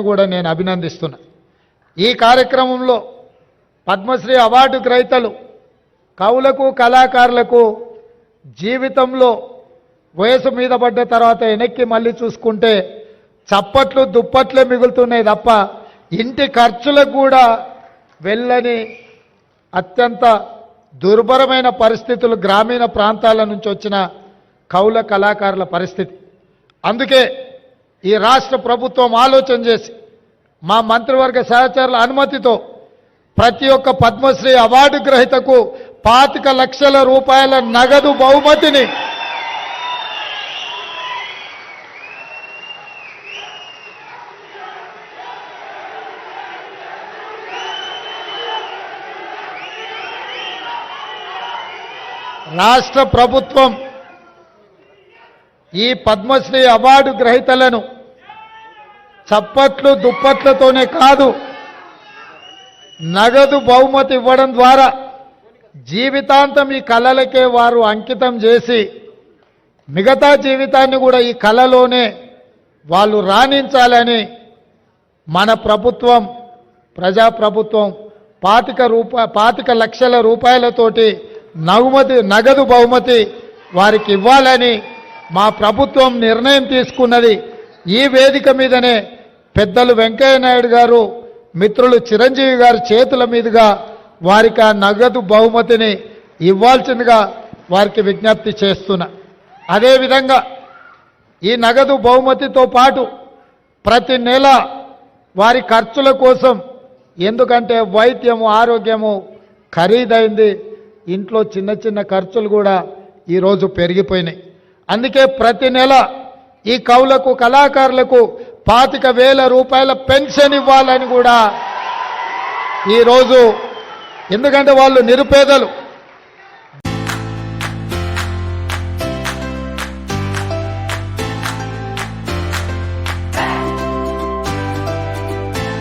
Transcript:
కూడా నేను అభినందిస్తున్నా. ఈ కార్యక్రమంలో పద్మశ్రీ అవార్డు గ్రహీతలు కవులకు కళాకారులకు జీవితంలో వయసు మీద పడ్డ తర్వాత వెనక్కి మళ్ళీ చూసుకుంటే చప్పట్లు దుప్పట్లే మిగులుతున్నాయి తప్ప ఇంటి ఖర్చులకు కూడా వెళ్ళని అత్యంత దుర్భరమైన పరిస్థితులు గ్రామీణ ప్రాంతాల నుంచి వచ్చిన కవుల కళాకారుల పరిస్థితి. అందుకే ఈ రాష్ట్ర ప్రభుత్వం ఆలోచన చేసి మా మంత్రివర్గ సహచరుల అనుమతితో ప్రతి ఒక్క పద్మశ్రీ అవార్డు గ్రహీతకు 25 లక్షల రూపాయల నగదు బహుమతిని రాష్ట్ర ప్రభుత్వం ఈ పద్మశ్రీ అవార్డు గ్రహీతలను చప్పట్లు దుప్పట్లతోనే కాదు నగదు బహుమతి ఇవ్వడం ద్వారా జీవితాంతం ఈ కళలకే వారు అంకితం చేసి మిగతా జీవితాన్ని కూడా ఈ కళలోనే వాళ్ళు రాణించాలని మన ప్రభుత్వం ప్రజాప్రభుత్వం 25 లక్షల రూపాయలతోటి నగదు బహుమతి వారికి ఇవ్వాలని మా ప్రభుత్వం నిర్ణయం తీసుకున్నది. ఈ వేదిక మీదనే పెద్దలు వెంకయ్య నాయుడు గారు మిత్రులు చిరంజీవి గారి చేతుల మీదుగా వారికి ఆ నగదు బహుమతిని ఇవ్వాల్సిందిగా వారికి విజ్ఞప్తి చేస్తున్నా. అదేవిధంగా ఈ నగదు బహుమతితో పాటు ప్రతి నెల వారి ఖర్చుల కోసం, ఎందుకంటే వైద్యము ఆరోగ్యము ఖరీదైంది, ఇంట్లో చిన్న చిన్న ఖర్చులు కూడా ఈరోజు పెరిగిపోయినాయి. అందుకే ప్రతి నెల ఈ కవులకు కళాకారులకు 25,000 రూపాయల పెన్షన్ ఇవ్వాలని కూడా ఈరోజు, ఎందుకంటే వాళ్ళు నిరుపేదలు,